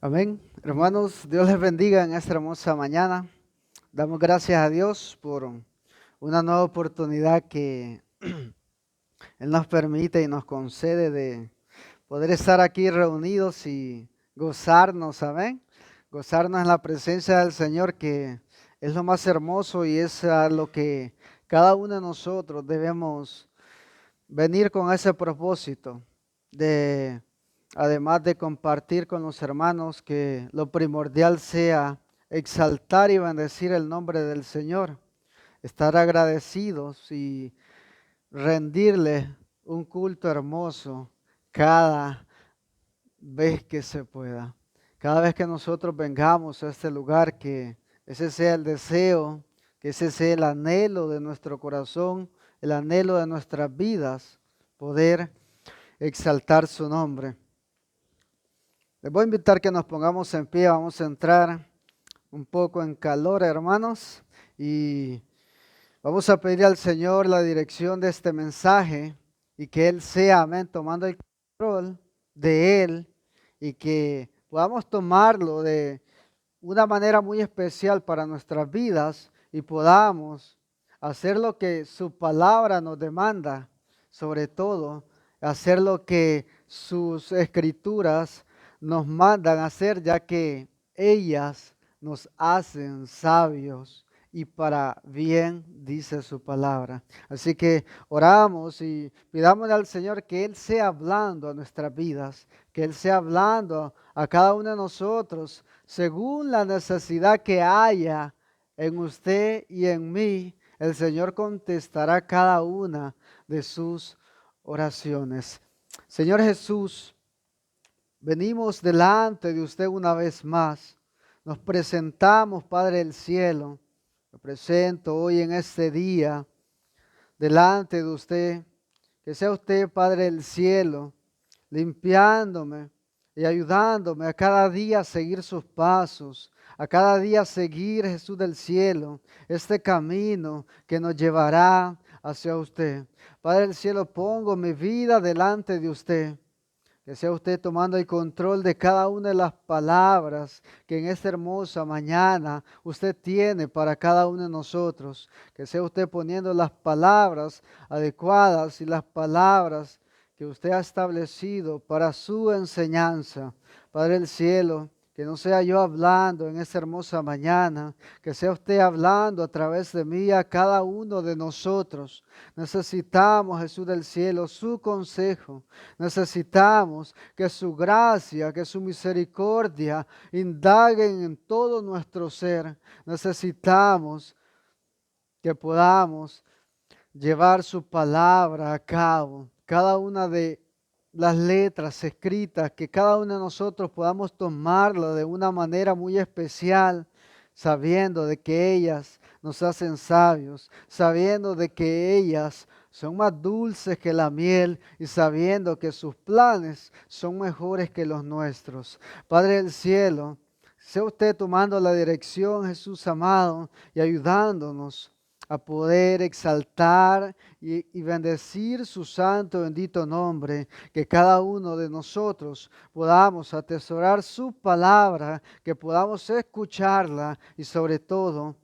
Amén. Hermanos, Dios les bendiga en esta hermosa mañana. Damos gracias a Dios por una nueva oportunidad que Él nos permite y nos concede de poder estar aquí reunidos y gozarnos, amén. Gozarnos en la presencia del Señor, que es lo más hermoso y es a lo que cada uno de nosotros debemos venir con ese propósito de, además de compartir con los hermanos, que lo primordial sea exaltar y bendecir el nombre del Señor, estar agradecidos y rendirle un culto hermoso cada vez que se pueda. Cada vez que nosotros vengamos a este lugar, que ese sea el deseo, que ese sea el anhelo de nuestro corazón, el anhelo de nuestras vidas, poder exaltar su nombre. Les voy a invitar que nos pongamos en pie, vamos a entrar un poco en calor, hermanos, y vamos a pedir al Señor la dirección de este mensaje y que Él sea, amén, tomando el control de Él y que podamos tomarlo de una manera muy especial para nuestras vidas y podamos hacer lo que su palabra nos demanda, sobre todo hacer lo que sus escrituras nos mandan hacer, ya que ellas nos hacen sabios y para bien, dice su palabra. Así que oramos y pidámosle al Señor que Él sea hablando a nuestras vidas, que Él sea hablando a cada uno de nosotros según la necesidad que haya en usted y en mí. El Señor contestará cada una de sus oraciones. Señor Jesús, venimos delante de usted una vez más. Nos presentamos, Padre del cielo. Me presento hoy en este día delante de usted. Que sea usted, Padre del cielo, limpiándome y ayudándome a cada día a seguir sus pasos, a cada día seguir, Jesús del cielo, este camino que nos llevará hacia usted. Padre del cielo, pongo mi vida delante de usted. Que sea usted tomando el control de cada una de las palabras que en esta hermosa mañana usted tiene para cada uno de nosotros. Que sea usted poniendo las palabras adecuadas y las palabras que usted ha establecido para su enseñanza. Padre del cielo, que no sea yo hablando en esta hermosa mañana, que sea usted hablando a través de mí a cada uno de nosotros. Necesitamos, Jesús del cielo, su consejo. Necesitamos que su gracia, que su misericordia indaguen en todo nuestro ser. Necesitamos que podamos llevar su palabra a cabo. Cada una de las letras escritas, que cada uno de nosotros podamos tomarlo de una manera muy especial, sabiendo de que ellas nos hacen sabios, sabiendo de que ellas son más dulces que la miel y sabiendo que sus planes son mejores que los nuestros. Padre del cielo, sea usted tomando la dirección, Jesús amado, y ayudándonos a poder exaltar y bendecir su santo bendito nombre, que cada uno de nosotros podamos atesorar su palabra, que podamos escucharla y sobre todo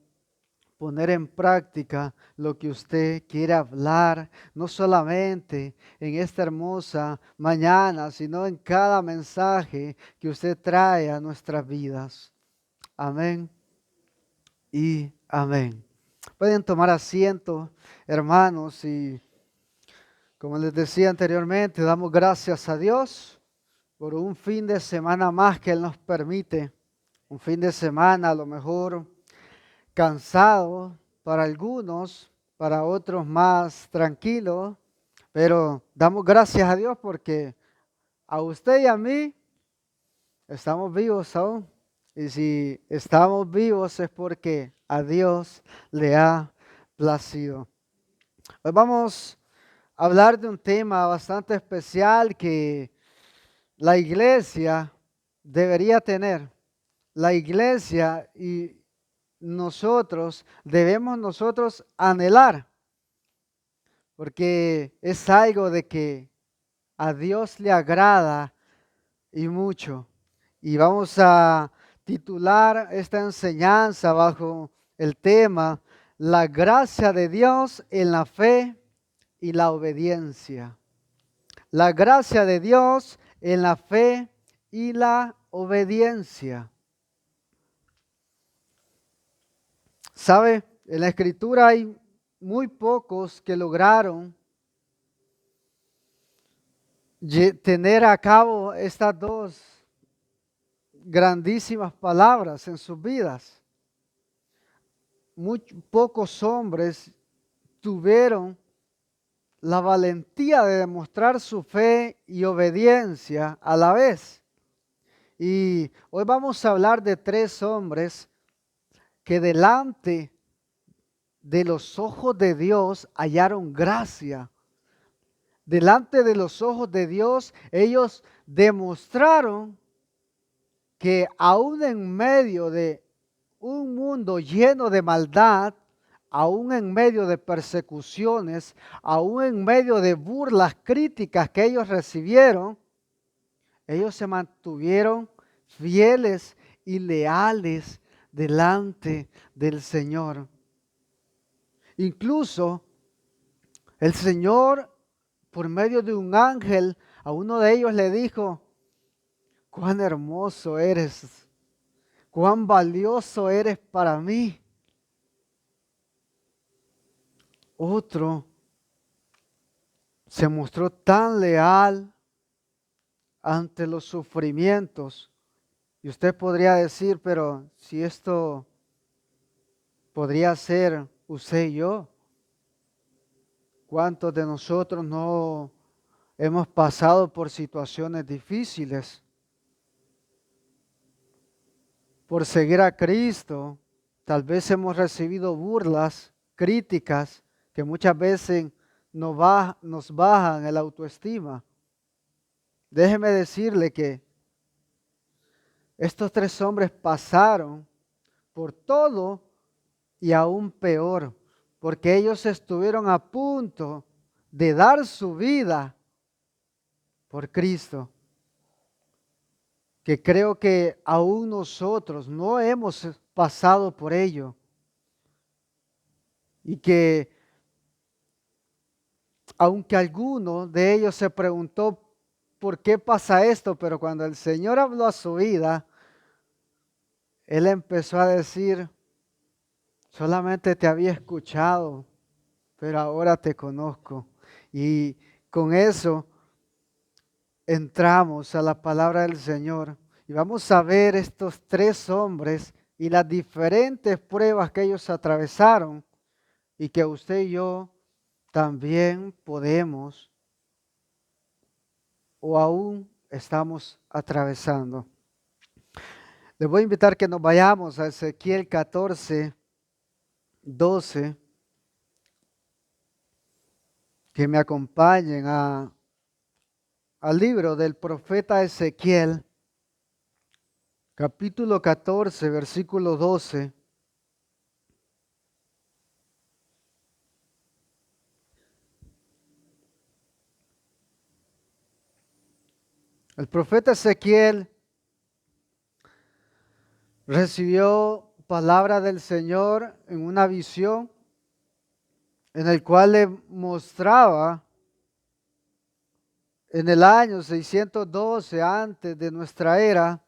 poner en práctica lo que usted quiere hablar, no solamente en esta hermosa mañana, sino en cada mensaje que usted trae a nuestras vidas. Amén y amén. Pueden tomar asiento, hermanos, y como les decía anteriormente, damos gracias a Dios por un fin de semana más que Él nos permite. Un fin de semana a lo mejor cansado para algunos, para otros más tranquilo, pero damos gracias a Dios porque a usted y a mí estamos vivos aún. Y si estamos vivos es porque a Dios le ha placido. Hoy vamos a hablar de un tema bastante especial que la iglesia debería tener. La iglesia y nosotros debemos nosotros anhelar, porque es algo de que a Dios le agrada y mucho. Y vamos a titular esta enseñanza bajo el tema La gracia de Dios en la fe y la obediencia. La gracia de Dios en la fe y la obediencia. ¿Sabe? En la Escritura hay muy pocos que lograron tener a cabo estas dos grandísimas palabras en sus vidas. Muy pocos hombres tuvieron la valentía de demostrar su fe y obediencia a la vez. Y hoy vamos a hablar de tres hombres que delante de los ojos de Dios hallaron gracia. Delante de los ojos de Dios ellos demostraron que aún en medio de un mundo lleno de maldad, aún en medio de persecuciones, aún en medio de burlas, críticas que ellos recibieron, ellos se mantuvieron fieles y leales delante del Señor. Incluso el Señor, por medio de un ángel, a uno de ellos le dijo: cuán hermoso eres, cuán valioso eres para mí. Otro se mostró tan leal ante los sufrimientos. Y usted podría decir, pero si esto podría ser usted y yo, ¿cuántos de nosotros no hemos pasado por situaciones difíciles? Por seguir a Cristo, tal vez hemos recibido burlas, críticas, que muchas veces nos bajan el autoestima. Déjeme decirle que estos tres hombres pasaron por todo y aún peor, porque ellos estuvieron a punto de dar su vida por Cristo, que creo que aún nosotros no hemos pasado por ello, y que aunque alguno de ellos se preguntó por qué pasa esto, pero cuando el Señor habló a su vida, Él empezó a decir: solamente te había escuchado, pero ahora te conozco. Y con eso entramos a la palabra del Señor y vamos a ver estos tres hombres y las diferentes pruebas que ellos atravesaron y que usted y yo también podemos o aún estamos atravesando. Les voy a invitar que nos vayamos a Ezequiel 14, 12, que me acompañen al libro del profeta Ezequiel, capítulo 14, versículo 12. El profeta Ezequiel recibió palabra del Señor en una visión en el cual le mostraba en el año 612 antes de nuestra era,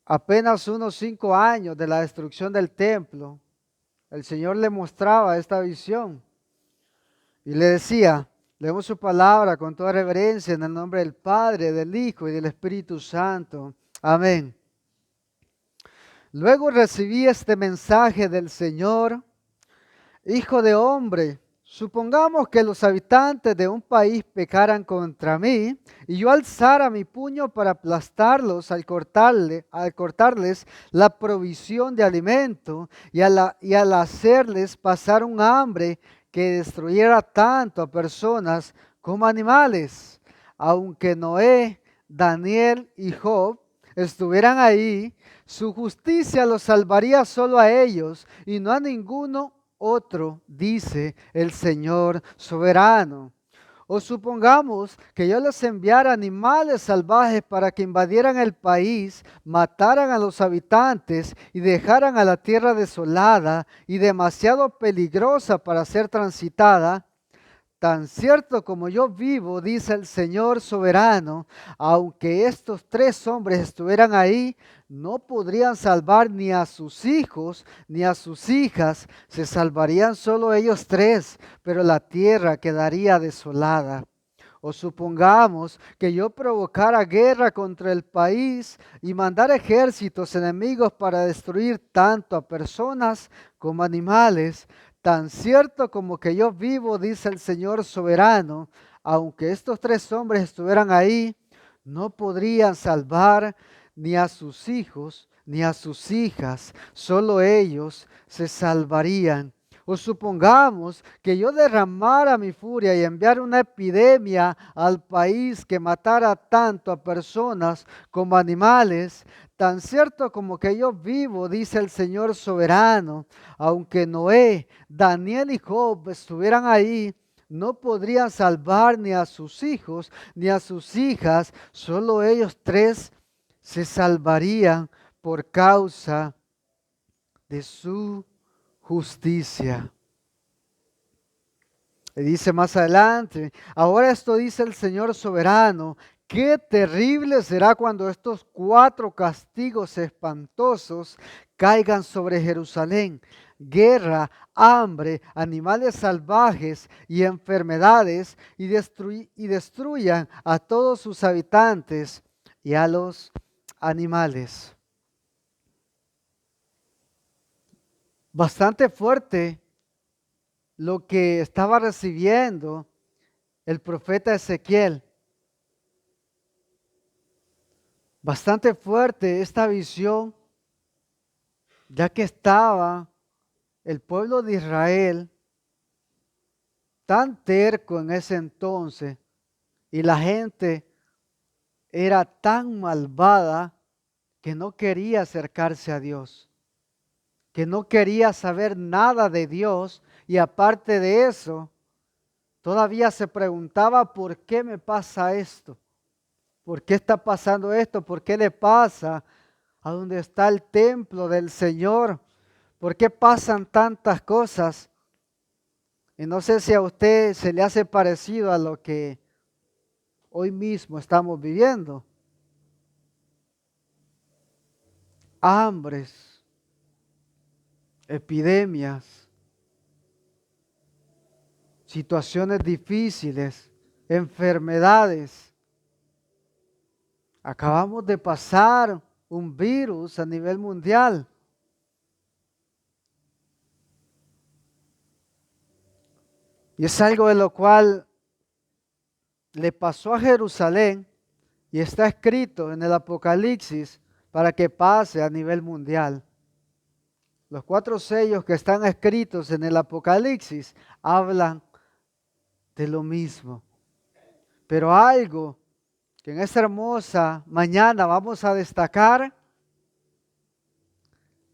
apenas unos 5 años de la destrucción del templo. El Señor le mostraba esta visión y le decía: leemos su palabra con toda reverencia en el nombre del Padre, del Hijo y del Espíritu Santo. Amén. Luego recibí este mensaje del Señor: hijo de hombre, supongamos que los habitantes de un país pecaran contra mí y yo alzara mi puño para aplastarlos al cortarles la provisión de alimento y al hacerles pasar un hambre que destruyera tanto a personas como animales. Aunque Noé, Daniel y Job estuvieran ahí, su justicia los salvaría solo a ellos y no a ninguno otro, dice el Señor soberano. O supongamos que yo les enviara animales salvajes para que invadieran el país, mataran a los habitantes y dejaran a la tierra desolada y demasiado peligrosa para ser transitada. Tan cierto como yo vivo, dice el Señor soberano, aunque estos tres hombres estuvieran ahí, no podrían salvar ni a sus hijos ni a sus hijas, se salvarían solo ellos tres, pero la tierra quedaría desolada. O supongamos que yo provocara guerra contra el país y mandara ejércitos enemigos para destruir tanto a personas como animales. Tan cierto como que yo vivo, dice el Señor soberano, aunque estos tres hombres estuvieran ahí, no podrían salvar ni a sus hijos ni a sus hijas, solo ellos se salvarían. O supongamos que yo derramara mi furia y enviara una epidemia al país que matara tanto a personas como animales, tan cierto como que yo vivo, dice el Señor soberano, aunque Noé, Daniel y Job estuvieran ahí, no podrían salvar ni a sus hijos ni a sus hijas, solo ellos tres se salvarían por causa de su justicia. Y dice más adelante, ahora esto dice el Señor soberano, qué terrible será cuando estos cuatro castigos espantosos caigan sobre Jerusalén: guerra, hambre, animales salvajes y enfermedades, y destruyan a todos sus habitantes y a los animales. Bastante fuerte lo que estaba recibiendo el profeta Ezequiel. Bastante fuerte esta visión, ya que estaba el pueblo de Israel tan terco en ese entonces y la gente era tan malvada que no quería acercarse a Dios, que no quería saber nada de Dios, y aparte de eso, todavía se preguntaba: ¿por qué me pasa esto? ¿Por qué está pasando esto? ¿Por qué le pasa a donde está el templo del Señor? ¿Por qué pasan tantas cosas? Y no sé si a usted se le hace parecido a lo que hoy mismo estamos viviendo. Hambres, epidemias, situaciones difíciles, enfermedades. Acabamos de pasar un virus a nivel mundial. Y es algo de lo cual le pasó a Jerusalén y está escrito en el Apocalipsis para que pase a nivel mundial. Los 4 sellos que están escritos en el Apocalipsis hablan de lo mismo. Pero algo que en esta hermosa mañana vamos a destacar: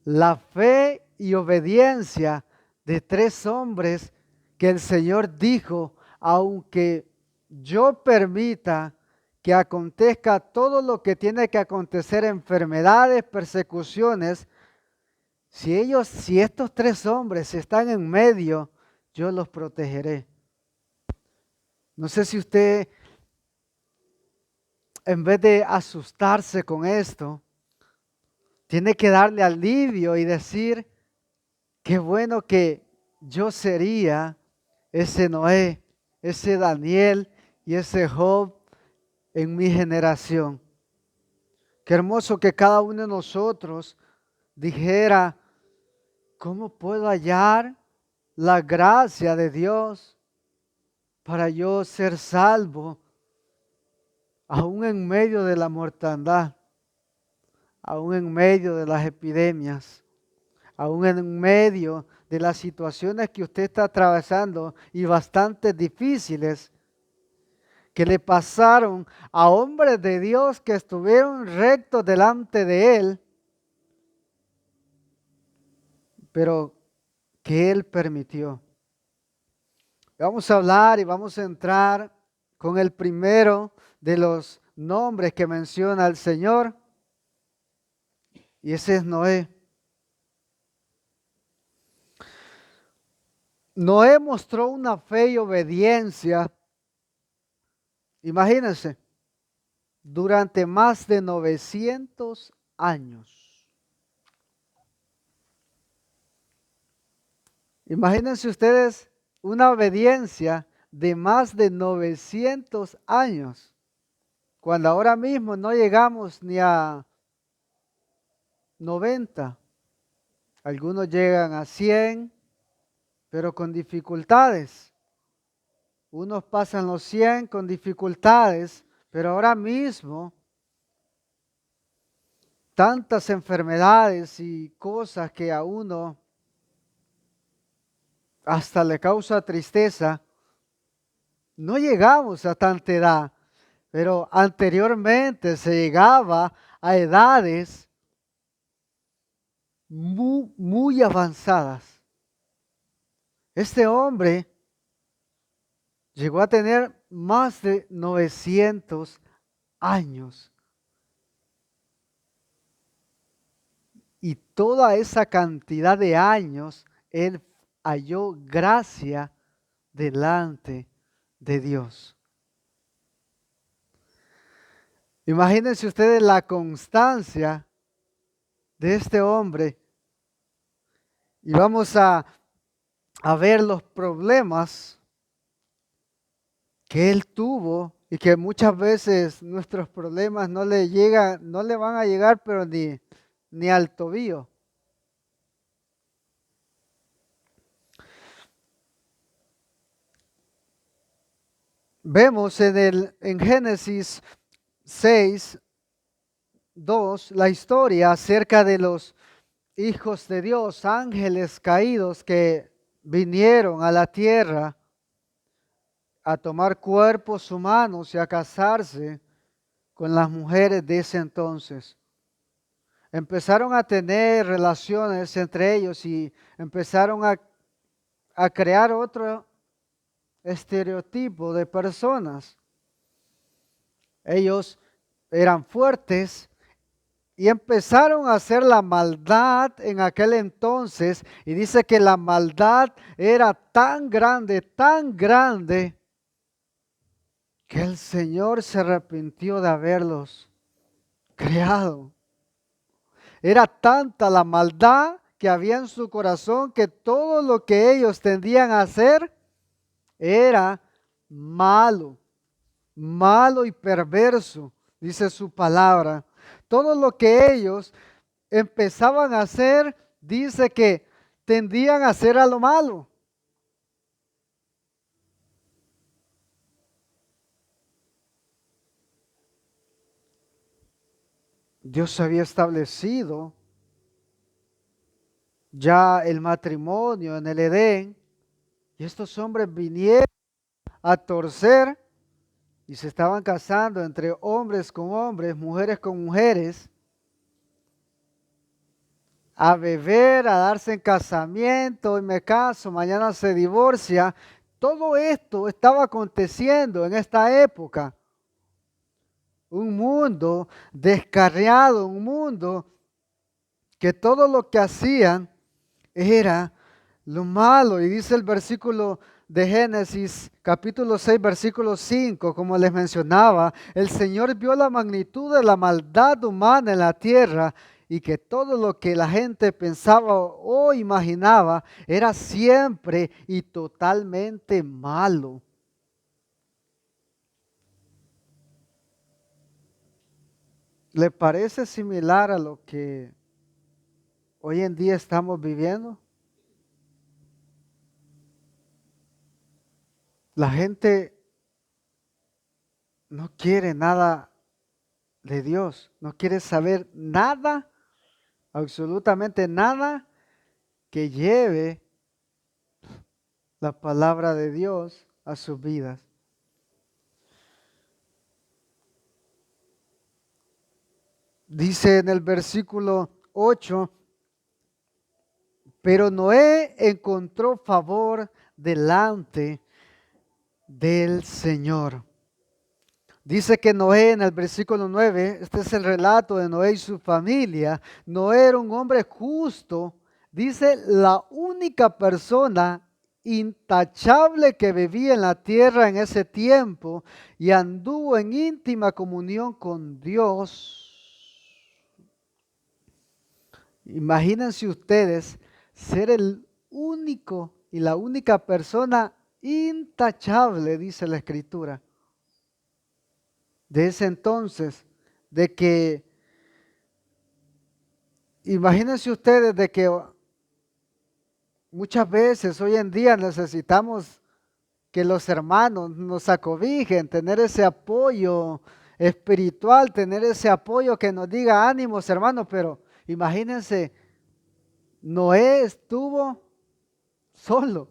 la fe y obediencia de 3 hombres que el Señor dijo: aunque yo permita que acontezca todo lo que tiene que acontecer, enfermedades, persecuciones, si estos 3 hombres están en medio, yo los protegeré. No sé si usted, en vez de asustarse con esto, tiene que darle alivio y decir: qué bueno que yo sería ese Noé, ese Daniel y ese Job en mi generación. Qué hermoso que cada uno de nosotros dijera: ¿cómo puedo hallar la gracia de Dios para yo ser salvo, aún en medio de la mortandad, aún en medio de las epidemias, aún en medio de las situaciones que usted está atravesando y bastante difíciles, que le pasaron a hombres de Dios que estuvieron rectos delante de Él, pero que Él permitió? Vamos a hablar y vamos a entrar con el primero de los nombres que menciona el Señor, y ese es Noé. Noé mostró una fe y obediencia, imagínense, durante más de 900 años. Imagínense ustedes una obediencia de más de 900 años, cuando ahora mismo no llegamos ni a 90. Algunos llegan a 100, pero con dificultades. Unos pasan los 100 con dificultades, pero ahora mismo tantas enfermedades y cosas que a uno hasta le causa tristeza. No llegamos a tanta edad, pero anteriormente se llegaba a edades muy avanzadas. Este hombre llegó a tener más de 900 años. Y toda esa cantidad de años, él halló gracia delante de Dios. Imagínense ustedes la constancia de este hombre. Y vamos a ver los problemas que él tuvo y que muchas veces nuestros problemas no le llegan, no le van a llegar, pero ni al tobillo. Vemos en Génesis 6:2 la historia acerca de los hijos de Dios, ángeles caídos que vinieron a la tierra a tomar cuerpos humanos y a casarse con las mujeres de ese entonces. Empezaron a tener relaciones entre ellos y empezaron a crear otro estereotipo de personas. Ellos eran fuertes y empezaron a hacer la maldad en aquel entonces. Y dice que la maldad era tan grande, que el Señor se arrepintió de haberlos creado. Era tanta la maldad que había en su corazón que todo lo que ellos tendían a hacer era malo, malo y perverso, dice su palabra. Todo lo que ellos empezaban a hacer, dice que tendían a hacer a lo malo. Dios había establecido ya el matrimonio en el Edén y estos hombres vinieron a torcer y se estaban casando entre hombres con hombres, mujeres con mujeres, a beber, a darse en casamiento, hoy me caso, mañana se divorcia. Todo esto estaba aconteciendo en esta época. Un mundo descarriado, un mundo que todo lo que hacían era lo malo. Y dice el versículo de Génesis, capítulo 6, versículo 5, como les mencionaba, el Señor vio la magnitud de la maldad humana en la tierra y que todo lo que la gente pensaba o imaginaba era siempre y totalmente malo. ¿Le parece similar a lo que hoy en día estamos viviendo? La gente no quiere nada de Dios, no quiere saber nada, absolutamente nada que lleve la palabra de Dios a sus vidas. Dice en el versículo 8, pero Noé encontró favor delante del Señor. Dice que Noé en el versículo 9, este es el relato de Noé y su familia. Noé era un hombre justo, dice la única persona intachable que vivía en la tierra en ese tiempo y anduvo en íntima comunión con Dios. Imagínense ustedes ser el único y la única persona intachable, dice la Escritura, de ese entonces, de que, imagínense ustedes de que muchas veces hoy en día necesitamos que los hermanos nos acobijen, tener ese apoyo espiritual, tener ese apoyo que nos diga ánimos, hermanos, pero imagínense, Noé estuvo solo.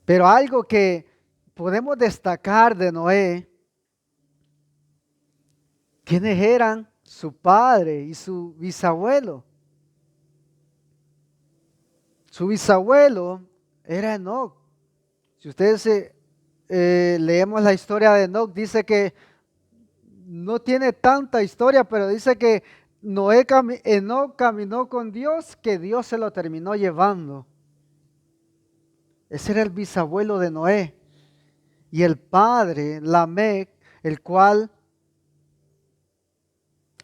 Pero algo que podemos destacar de Noé, ¿quiénes eran? Su padre y su bisabuelo. Su bisabuelo era Enoc. Si ustedes leemos la historia de Enoc, dice que no tiene tanta historia, pero dice que Enoc caminó con Dios, que Dios se lo terminó llevando. Ese era el bisabuelo de Noé. Y el padre, Lamec, el cual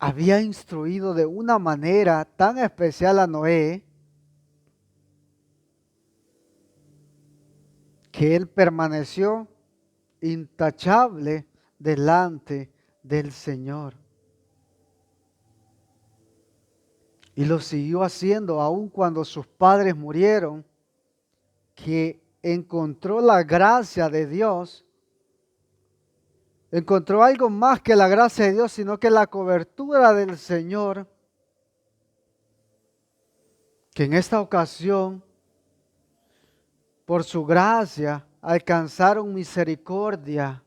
había instruido de una manera tan especial a Noé, que él permaneció intachable delante del Señor. Y lo siguió haciendo aun cuando sus padres murieron, que encontró la gracia de Dios, encontró algo más que la gracia de Dios, sino que la cobertura del Señor, que en esta ocasión, por su gracia, alcanzaron misericordia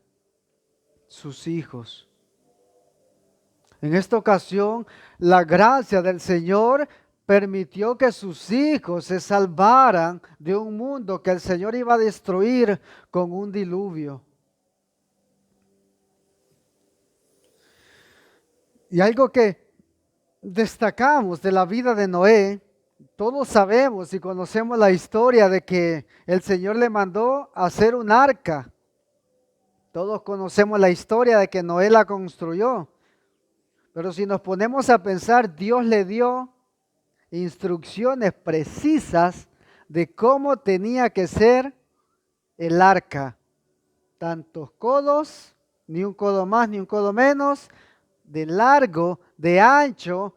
sus hijos. En esta ocasión, la gracia del Señor permitió que sus hijos se salvaran de un mundo que el Señor iba a destruir con un diluvio. Y algo que destacamos de la vida de Noé, todos sabemos y conocemos la historia de que el Señor le mandó a hacer un arca. Todos conocemos la historia de que Noé la construyó. Pero si nos ponemos a pensar, Dios le dio instrucciones precisas de cómo tenía que ser el arca. Tantos codos, ni un codo más ni un codo menos, de largo, de ancho.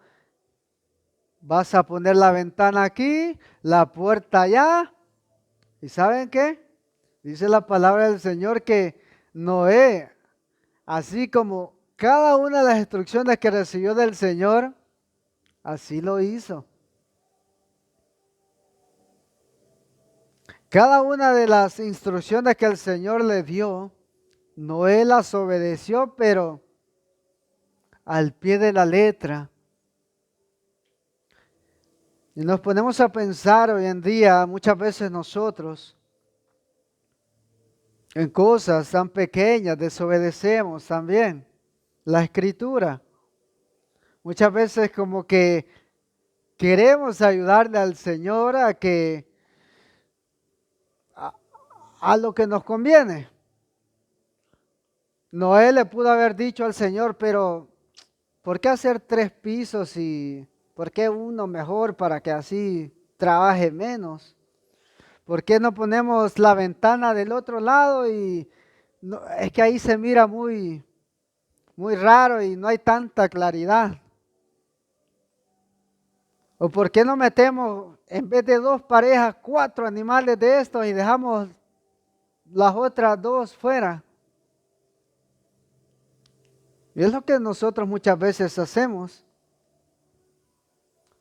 Vas a poner la ventana aquí, la puerta allá. ¿Y saben qué? Dice la palabra del Señor que Noé, así como cada una de las instrucciones que recibió del Señor, así lo hizo. Cada una de las instrucciones que el Señor le dio, Noé las obedeció, pero al pie de la letra. Y nos ponemos a pensar hoy en día, muchas veces nosotros, en cosas tan pequeñas, desobedecemos también la Escritura. Muchas veces como que queremos ayudarle al Señor a lo que nos conviene. Noé le pudo haber dicho al Señor, pero ¿por qué hacer 3 pisos y por qué uno mejor para que así trabaje menos? ¿Por qué no ponemos la ventana del otro lado y es que ahí se mira muy, muy raro y no hay tanta claridad? ¿O por qué no metemos en vez de 2 parejas, 4 animales de estos y dejamos las otras 2 fuera? Y es lo que nosotros muchas veces hacemos.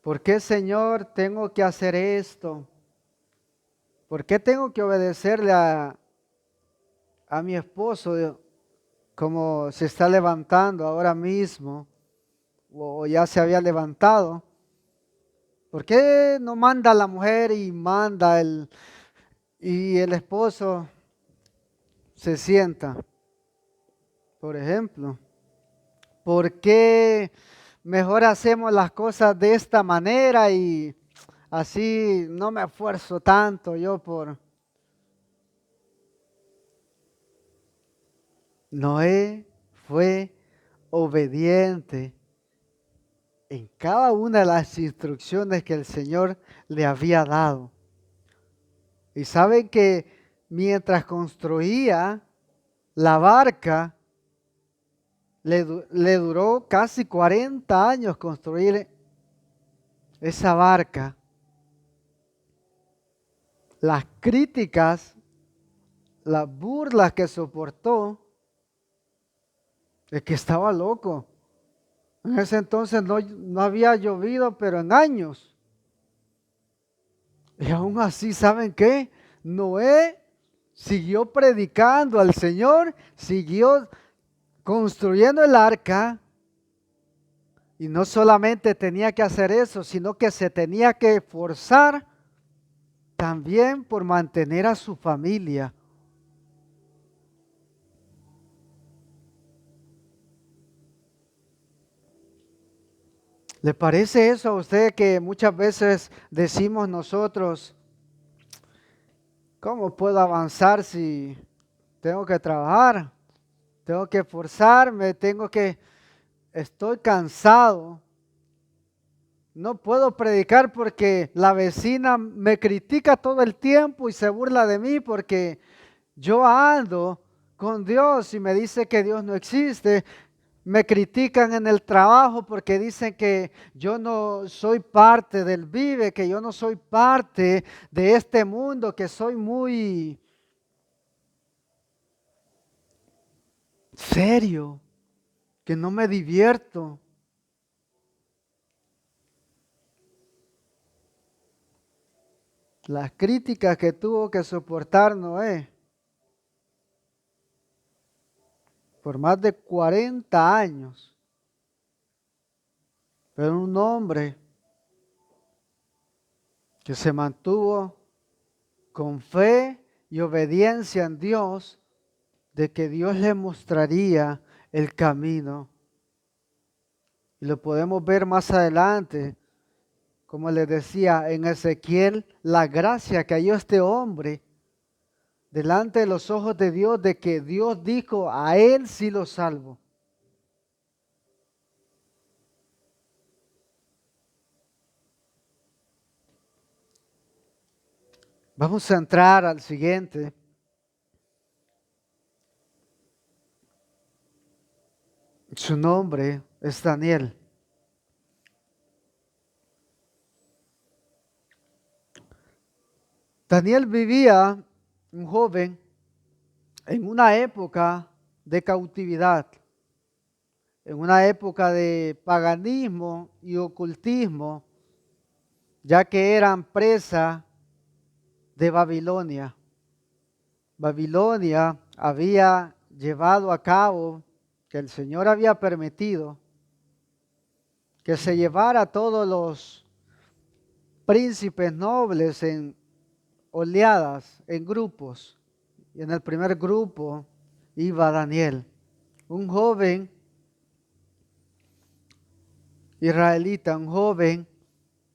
¿Por qué, Señor, tengo que hacer esto? ¿Por qué tengo que obedecerle a mi esposo como se está levantando ahora mismo o ya se había levantado? ¿Por qué no manda la mujer y manda y el esposo se sienta? Por ejemplo, ¿por qué mejor hacemos las cosas de esta manera y así no me esfuerzo tanto yo por... Noé fue obediente en cada una de las instrucciones que el Señor le había dado. Y saben que mientras construía la barca, le duró casi 40 años construir esa barca. Las críticas, las burlas que soportó, es que estaba loco. En ese entonces no había llovido, pero en años. Y aún así, ¿saben qué? Noé siguió predicando al Señor, siguió construyendo el arca. Y no solamente tenía que hacer eso, sino que se tenía que esforzar también por mantener a su familia. ¿Le parece eso a usted que muchas veces decimos nosotros, ¿cómo puedo avanzar si tengo que trabajar? Tengo que esforzarme, estoy cansado. No puedo predicar porque la vecina me critica todo el tiempo y se burla de mí porque yo ando con Dios y me dice que Dios no existe. Me critican en el trabajo porque dicen que yo no soy parte del Vive, que yo no soy parte de este mundo, que soy muy serio, que no me divierto. Las críticas que tuvo que soportar Noé por más de 40 años. Pero un hombre que se mantuvo con fe y obediencia en Dios, de que Dios le mostraría el camino. Y lo podemos ver más adelante, como les decía en Ezequiel, la gracia que halló este hombre delante de los ojos de Dios, de que Dios dijo, a él sí lo salvo. Vamos a entrar al siguiente. Su nombre es Daniel. Daniel vivía, un joven, en una época de cautividad, en una época de paganismo y ocultismo, ya que eran presa de Babilonia. Babilonia había llevado a cabo, que el Señor había permitido, que se llevara a todos los príncipes nobles en oleadas, en grupos. Y en el primer grupo iba Daniel, un joven israelita, un joven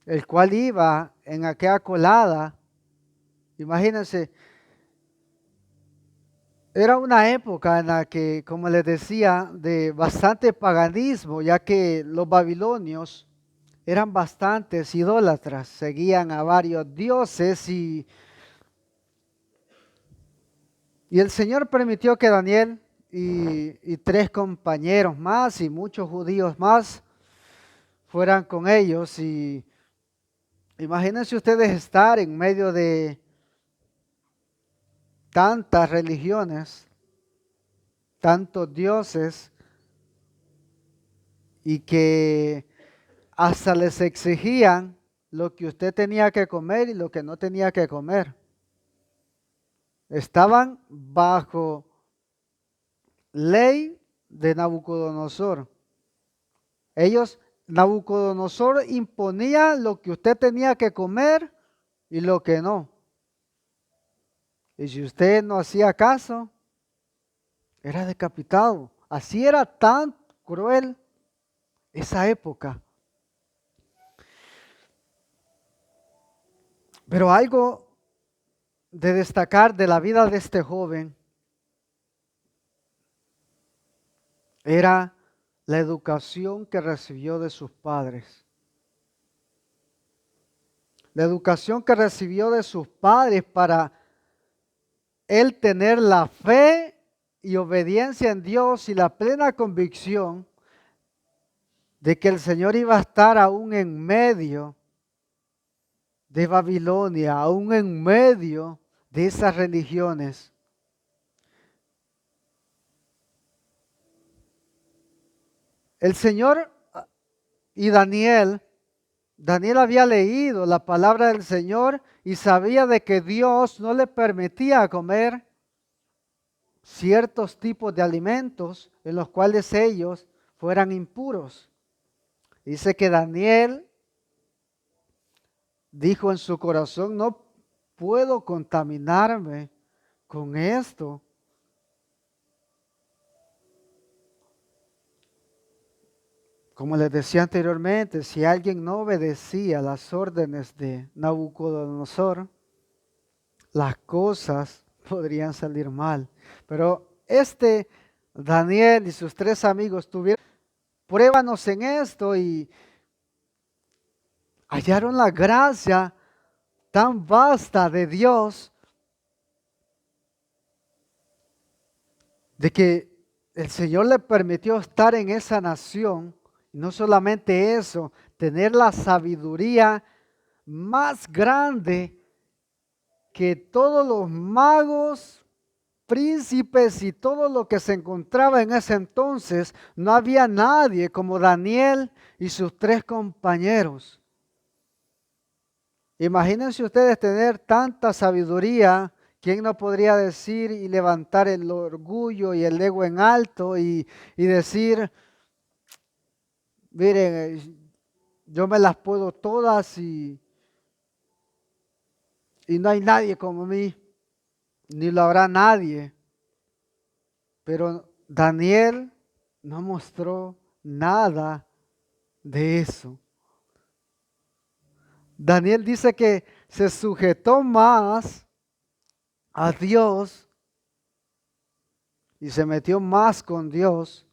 el cual iba en aquella colada. Imagínense, era una época en la que, como les decía, de bastante paganismo, ya que los babilonios eran bastantes idólatras, seguían a varios dioses y el Señor permitió que Daniel y tres compañeros más y muchos judíos más fueran con ellos. Y imagínense ustedes estar en medio de tantas religiones, tantos dioses, y que hasta les exigían lo que usted tenía que comer y lo que no tenía que comer. Estaban bajo ley de Nabucodonosor. Nabucodonosor imponía lo que usted tenía que comer y lo que no. Y si usted no hacía caso, era decapitado. Así era tan cruel esa época. Pero algo de destacar de la vida de este joven era la educación que recibió de sus padres. La educación que recibió de sus padres para él tener la fe y obediencia en Dios y la plena convicción de que el Señor iba a estar aún en medio de Babilonia, aún en medio de esas religiones. El Señor y Daniel había leído la palabra del Señor y sabía de que Dios no le permitía comer ciertos tipos de alimentos en los cuales ellos fueran impuros. Dice que Daniel dijo en su corazón, no puedo contaminarme con esto. Como les decía anteriormente, si alguien no obedecía las órdenes de Nabucodonosor, las cosas podrían salir mal. Pero este Daniel y sus 3 amigos tuvieron, pruébanos en esto, y hallaron la gracia tan vasta de Dios de que el Señor le permitió estar en esa nación. Y no solamente eso, tener la sabiduría más grande que todos los magos, príncipes y todo lo que se encontraba en ese entonces. No había nadie como Daniel y sus 3 compañeros. Imagínense ustedes tener tanta sabiduría. ¿Quién no podría decir y levantar el orgullo y el ego en alto y decir, miren, yo me las puedo todas y no hay nadie como mí, ni lo habrá nadie? Pero Daniel no mostró nada de eso. Daniel dice que se sujetó más a Dios y se metió más con Dios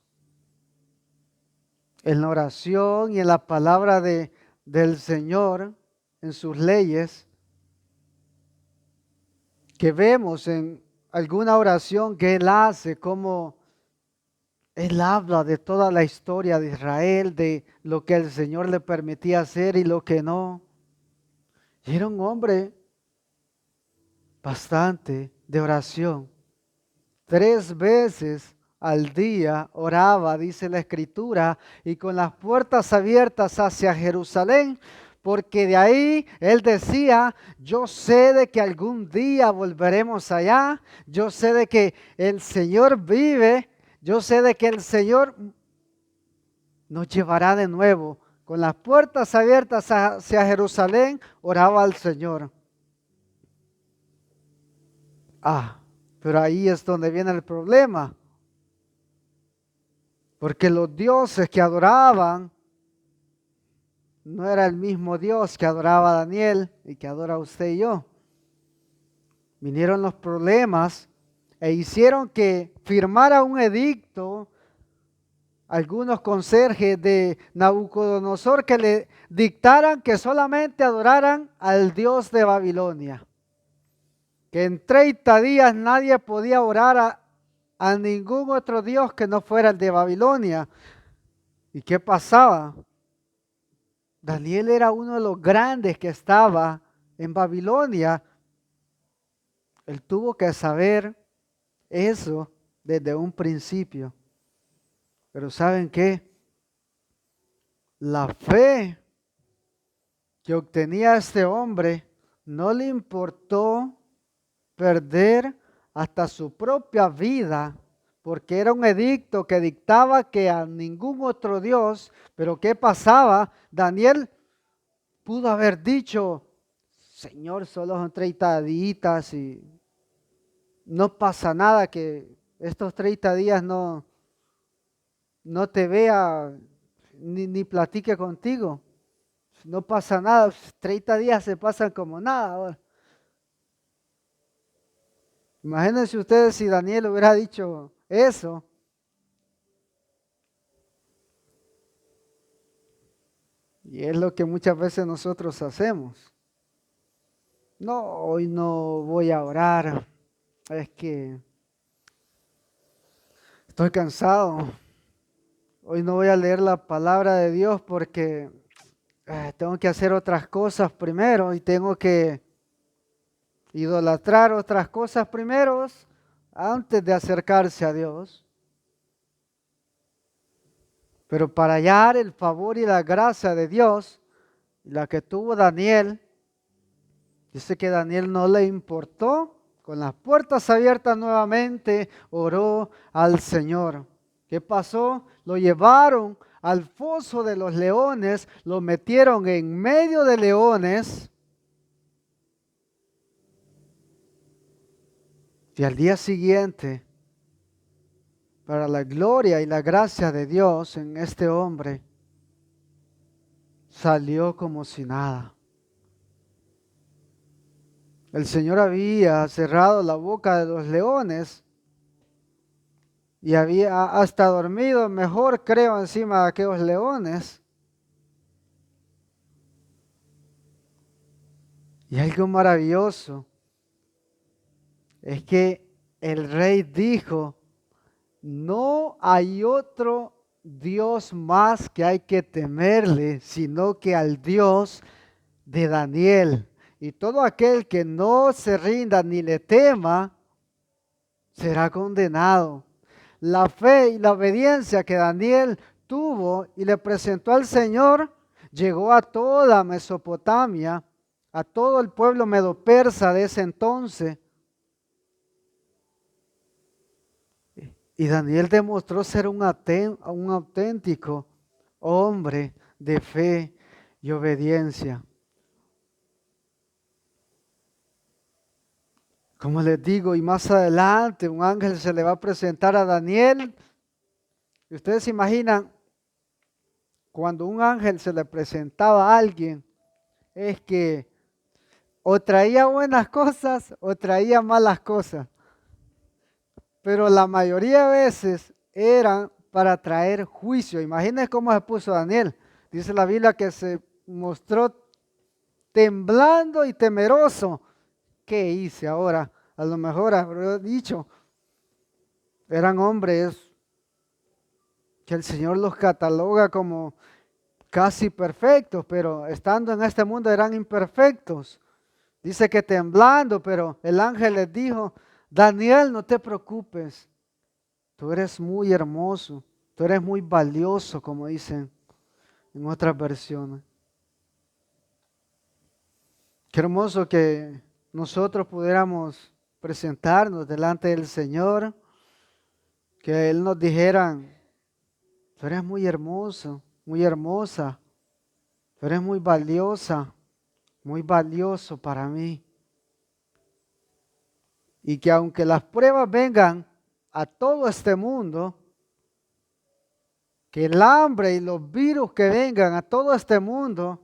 en la oración y en la palabra del Señor, en sus leyes, que vemos en alguna oración que él hace, como él habla de toda la historia de Israel, de lo que el Señor le permitía hacer y lo que no. Y era un hombre bastante de oración. 3 veces al día oraba, dice la Escritura, y con las puertas abiertas hacia Jerusalén, porque de ahí él decía, yo sé de que algún día volveremos allá, yo sé de que el Señor vive, yo sé de que el Señor nos llevará de nuevo. Con las puertas abiertas hacia Jerusalén, oraba al Señor. Pero ahí es donde viene el problema. Porque los dioses que adoraban no era el mismo Dios que adoraba a Daniel y que adora a usted y yo. Vinieron los problemas e hicieron que firmara un edicto algunos conserjes de Nabucodonosor que le dictaran que solamente adoraran al Dios de Babilonia. Que en 30 días nadie podía orar a ningún otro Dios que no fuera el de Babilonia. ¿Y qué pasaba? Daniel era uno de los grandes que estaba en Babilonia. Él tuvo que saber eso desde un principio. Pero ¿saben qué? La fe que obtenía este hombre no le importó perder hasta su propia vida, porque era un edicto que dictaba que a ningún otro Dios. Pero ¿qué pasaba? Daniel pudo haber dicho, Señor, solo son 30 días y no pasa nada, que estos 30 días no te vea ni platique contigo. No pasa nada, 30 días se pasan como nada ahora. Imagínense ustedes si Daniel hubiera dicho eso. Y es lo que muchas veces nosotros hacemos. No, hoy no voy a orar. Es que estoy cansado. Hoy no voy a leer la palabra de Dios porque tengo que hacer otras cosas primero y tengo que idolatrar otras cosas primero antes de acercarse a Dios. Pero para hallar el favor y la gracia de Dios, la que tuvo Daniel, dice que Daniel no le importó, con las puertas abiertas nuevamente, oró al Señor. ¿Qué pasó? Lo llevaron al foso de los leones, lo metieron en medio de leones. Y al día siguiente, para la gloria y la gracia de Dios en este hombre, salió como si nada. El Señor había cerrado la boca de los leones y había hasta dormido mejor, creo, encima de aquellos leones. Y algo maravilloso es que el rey dijo, no hay otro Dios más que hay que temerle, sino que al Dios de Daniel. Y todo aquel que no se rinda ni le tema, será condenado. La fe y la obediencia que Daniel tuvo y le presentó al Señor, llegó a toda Mesopotamia, a todo el pueblo medo-persa de ese entonces. Y Daniel demostró ser un auténtico hombre de fe y obediencia. Como les digo, y más adelante un ángel se le va a presentar a Daniel. Y ustedes se imaginan, cuando un ángel se le presentaba a alguien, es que o traía buenas cosas o traía malas cosas. Pero la mayoría de veces eran para traer juicio. Imagínense cómo se puso Daniel. Dice la Biblia que se mostró temblando y temeroso. ¿Qué hice ahora? A lo mejor habré dicho, eran hombres que el Señor los cataloga como casi perfectos, pero estando en este mundo eran imperfectos. Dice que temblando, pero el ángel les dijo, Daniel, no te preocupes, tú eres muy hermoso, tú eres muy valioso, como dicen en otras versiones. Qué hermoso que nosotros pudiéramos presentarnos delante del Señor, que Él nos dijera, tú eres muy hermoso, muy hermosa, tú eres muy valiosa, muy valioso para mí. Y que aunque las pruebas vengan a todo este mundo, que el hambre y los virus que vengan a todo este mundo,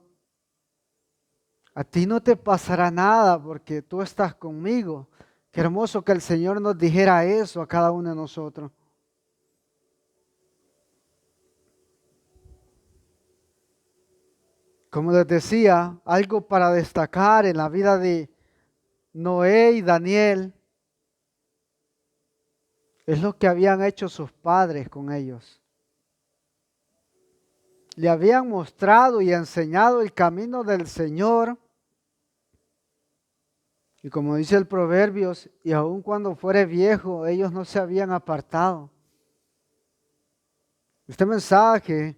a ti no te pasará nada porque tú estás conmigo. Qué hermoso que el Señor nos dijera eso a cada uno de nosotros. Como les decía, algo para destacar en la vida de Noé y Daniel es lo que habían hecho sus padres con ellos. Le habían mostrado y enseñado el camino del Señor. Y como dice el Proverbios, y aun cuando fuere viejo, ellos no se habían apartado. Este mensaje,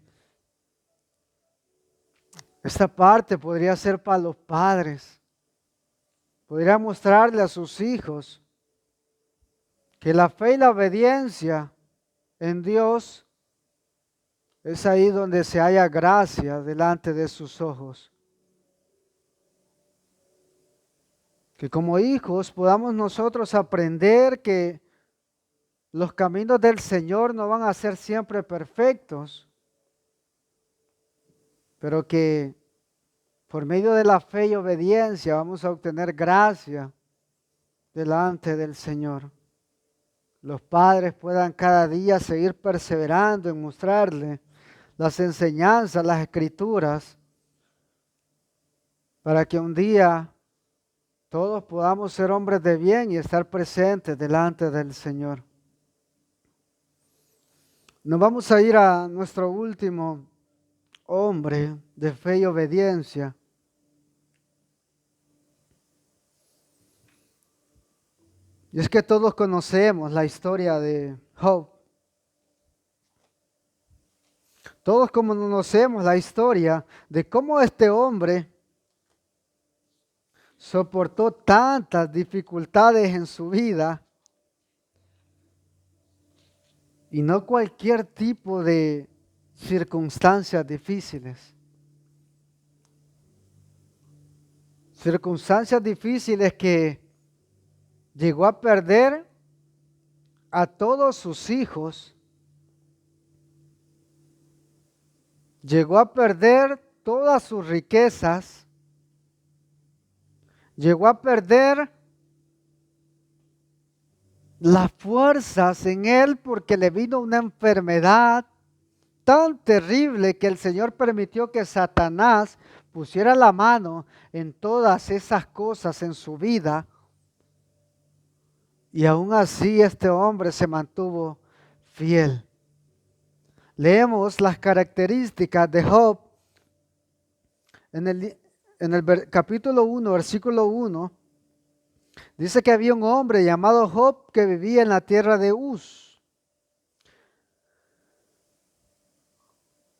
esta parte podría ser para los padres. Podría mostrarle a sus hijos que la fe y la obediencia en Dios es ahí donde se halla gracia delante de sus ojos. Que como hijos podamos nosotros aprender que los caminos del Señor no van a ser siempre perfectos, pero que por medio de la fe y obediencia vamos a obtener gracia delante del Señor. Los padres puedan cada día seguir perseverando en mostrarle las enseñanzas, las escrituras, para que un día todos podamos ser hombres de bien y estar presentes delante del Señor. Nos vamos a ir a nuestro último hombre de fe y obediencia. Y es que todos conocemos la historia de Job. Todos conocemos la historia de cómo este hombre soportó tantas dificultades en su vida y no cualquier tipo de circunstancias difíciles. Circunstancias difíciles que llegó a perder a todos sus hijos, llegó a perder todas sus riquezas, llegó a perder las fuerzas en él porque le vino una enfermedad tan terrible que el Señor permitió que Satanás pusiera la mano en todas esas cosas en su vida. Y aún así este hombre se mantuvo fiel. Leemos las características de Job en el capítulo 1, versículo 1. Dice que había un hombre llamado Job que vivía en la tierra de Uz.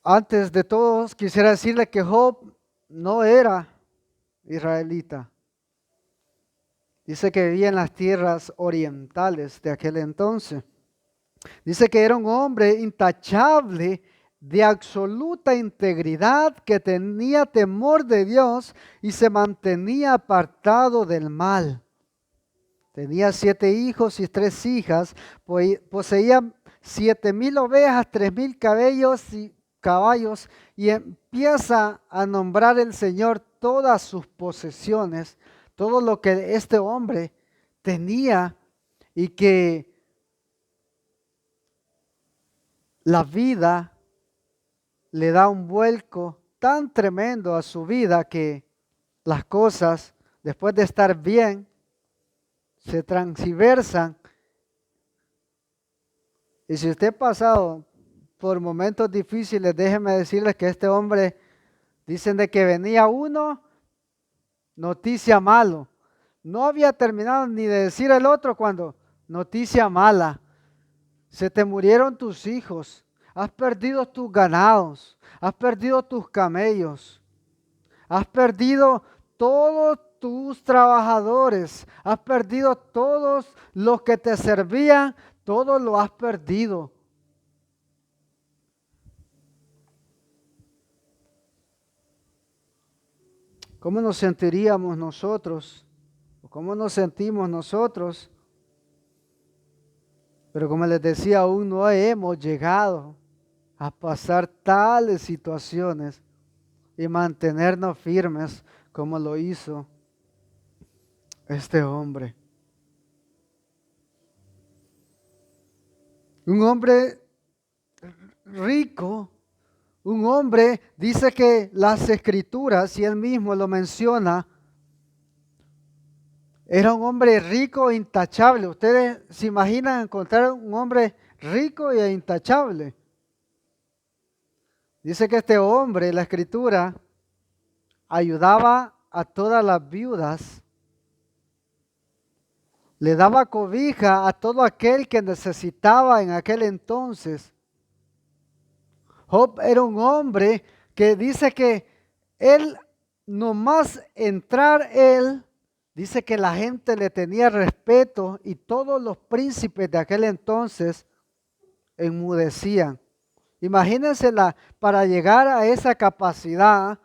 Antes de todo, quisiera decirle que Job no era israelita. Dice que vivía en las tierras orientales de aquel entonces. Dice que era un hombre intachable, de absoluta integridad, que tenía temor de Dios y se mantenía apartado del mal. Tenía 7 hijos y 3 hijas, poseía 7,000 ovejas, 3,000 caballos, y empieza a nombrar el Señor todas sus posesiones, todo lo que este hombre tenía, y que la vida le da un vuelco tan tremendo a su vida que las cosas, después de estar bien, se transversan. Y si usted ha pasado por momentos difíciles, déjeme decirles que este hombre, dicen de que venía uno, noticia malo. No había terminado ni de decir el otro cuando, noticia mala. Se te murieron tus hijos, has perdido tus ganados, has perdido tus camellos, has perdido todos tus trabajadores, has perdido todos los que te servían, todo lo has perdido. ¿Cómo nos sentiríamos nosotros? ¿Cómo nos sentimos nosotros? Pero como les decía, aún no hemos llegado a pasar tales situaciones y mantenernos firmes como lo hizo este hombre. Un hombre rico, un hombre, dice que las escrituras, y él mismo lo menciona, era un hombre rico e intachable. ¿Ustedes se imaginan encontrar un hombre rico e intachable? Dice que este hombre, la escritura, ayudaba a todas las viudas, le daba cobija a todo aquel que necesitaba en aquel entonces. Job era un hombre que dice que él, nomás entrar él, dice que la gente le tenía respeto y todos los príncipes de aquel entonces enmudecían. Imagínense para llegar a esa capacidad,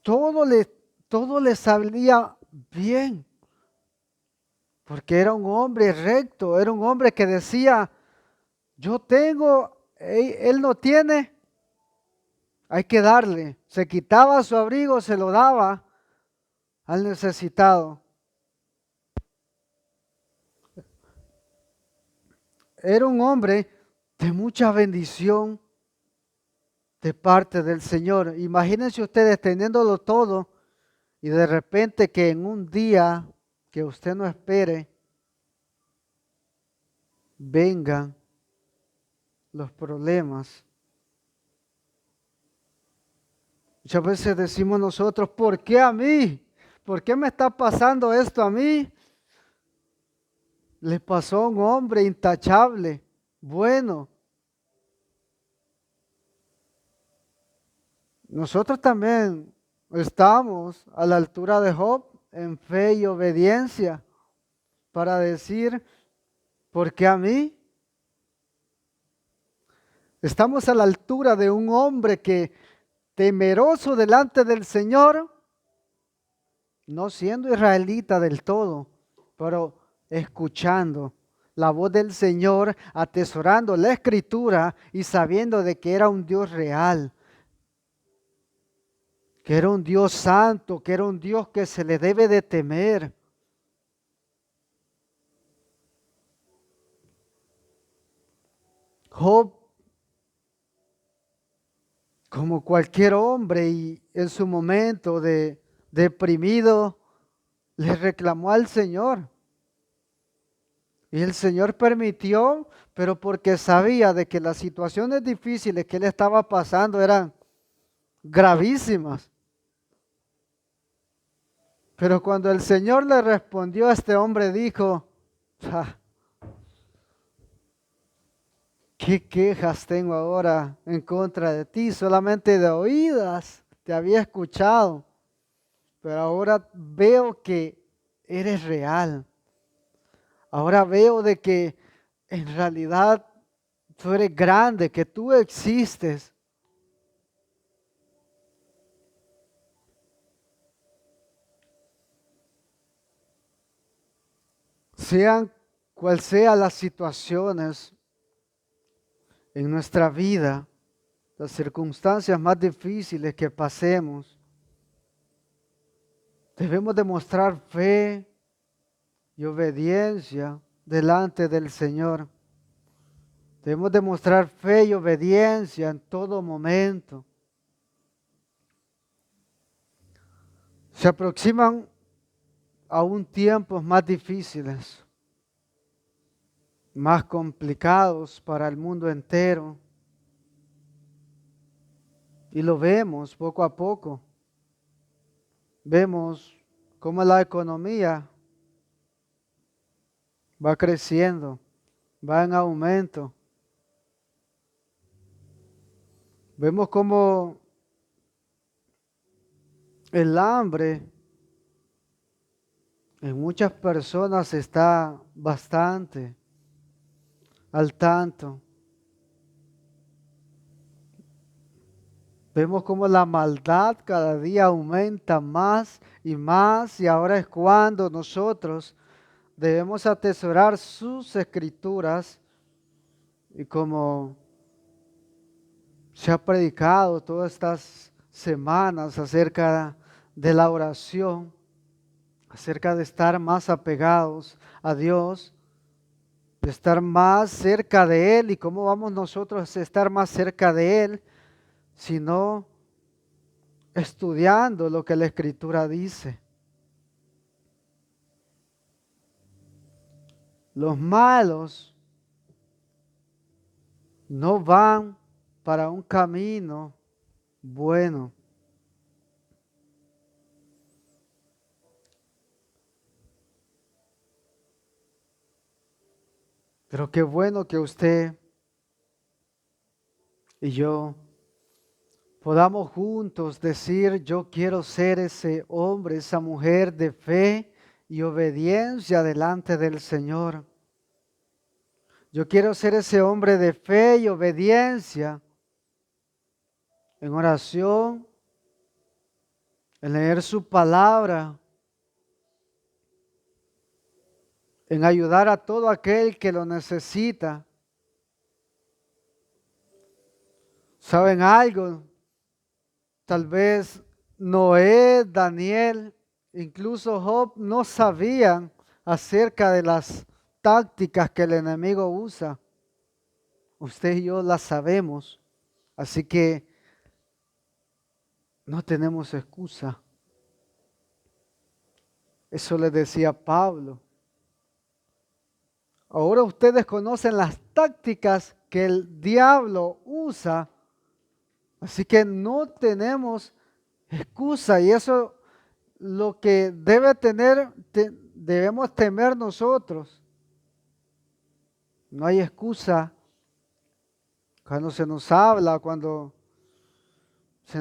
todo le salía bien, porque era un hombre recto, era un hombre que decía, yo tengo, él no tiene, hay que darle. Se quitaba su abrigo, se lo daba al necesitado. Era un hombre de mucha bendición de parte del Señor. Imagínense ustedes teniéndolo todo y de repente que en un día que usted no espere, vengan los problemas. Muchas veces decimos nosotros, ¿por qué a mí? ¿Por qué me está pasando esto a mí? Le pasó a un hombre intachable, bueno. Nosotros también estamos a la altura de Job en fe y obediencia para decir, ¿por qué a mí? Estamos a la altura de un hombre que temeroso delante del Señor, no siendo israelita del todo, pero escuchando la voz del Señor, atesorando la escritura y sabiendo de que era un Dios real, que era un Dios santo, que era un Dios que se le debe de temer. Job, como cualquier hombre y en su momento de deprimido, le reclamó al Señor. Y el Señor permitió, pero porque sabía de que las situaciones difíciles que él estaba pasando eran gravísimas. Pero cuando el Señor le respondió, este hombre dijo, "Ja, ¿qué quejas tengo ahora en contra de ti? Solamente de oídas te había escuchado, pero ahora veo que eres real. Ahora veo de que en realidad tú eres grande, que tú existes. Sean cual sean las situaciones en nuestra vida, las circunstancias más difíciles que pasemos, debemos demostrar fe y obediencia delante del Señor. Debemos demostrar fe y obediencia en todo momento. Se aproximan aún tiempos más difíciles, más complicados para el mundo entero. Y lo vemos poco a poco. Vemos cómo la economía va creciendo, va en aumento. Vemos cómo el hambre en muchas personas está bastante al tanto. Vemos cómo la maldad cada día aumenta más y ahora es cuando nosotros debemos atesorar sus escrituras y como se ha predicado todas estas semanas acerca de la oración, acerca de estar más apegados a Dios, de estar más cerca de Él y cómo vamos nosotros a estar más cerca de Él, sino estudiando lo que la Escritura dice. Los malos no van para un camino bueno. Pero qué bueno que usted y yo podamos juntos decir, yo quiero ser ese hombre, esa mujer de fe y obediencia delante del Señor. Yo quiero ser ese hombre de fe y obediencia en oración, en leer su palabra, en ayudar a todo aquel que lo necesita. ¿Saben algo? Tal vez Noé, Daniel, incluso Job no sabían acerca de las tácticas que el enemigo usa. Usted y yo las sabemos, así que no tenemos excusa. Eso le decía Pablo. Ahora ustedes conocen las tácticas que el diablo usa, así que no tenemos excusa y eso lo que debemos temer nosotros. No hay excusa cuando se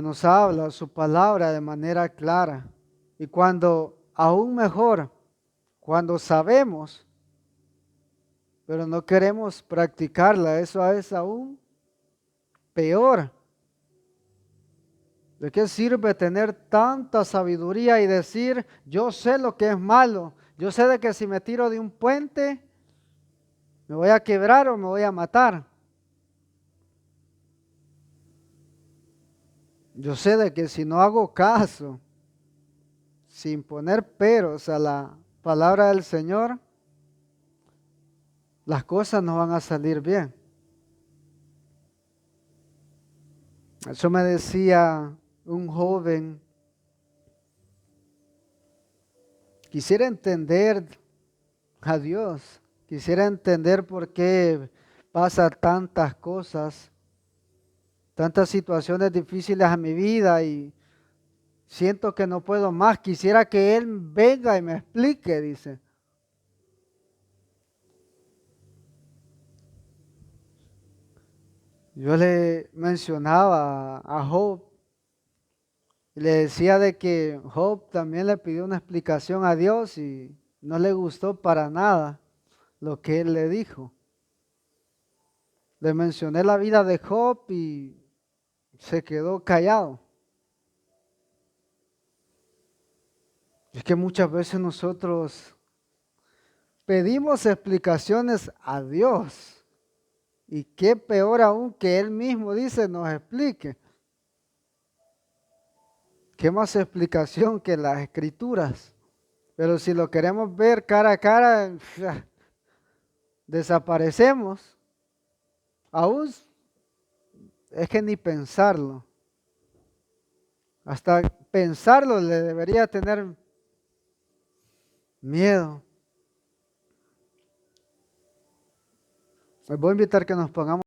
nos habla su palabra de manera clara y cuando aún mejor, cuando sabemos, pero no queremos practicarla, eso es aún peor. ¿De qué sirve tener tanta sabiduría y decir, yo sé lo que es malo? Yo sé de que si me tiro de un puente, me voy a quebrar o me voy a matar. Yo sé de que si no hago caso, sin poner peros a la palabra del Señor, las cosas no van a salir bien. Eso me decía un joven. Quisiera entender a Dios, quisiera entender por qué pasa tantas cosas, tantas situaciones difíciles a mi vida y siento que no puedo más. Quisiera que Él venga y me explique, dice. Yo le mencionaba a Job y le decía de que Job también le pidió una explicación a Dios y no le gustó para nada lo que Él le dijo. Le mencioné la vida de Job y se quedó callado. Es que muchas veces nosotros pedimos explicaciones a Dios y qué peor aún que Él mismo dice nos explique. ¿Qué más explicación que las escrituras? Pero si lo queremos ver cara a cara, desaparecemos. Aún es que ni pensarlo. Hasta pensarlo le debería tener miedo. Les voy a invitar que nos pongamos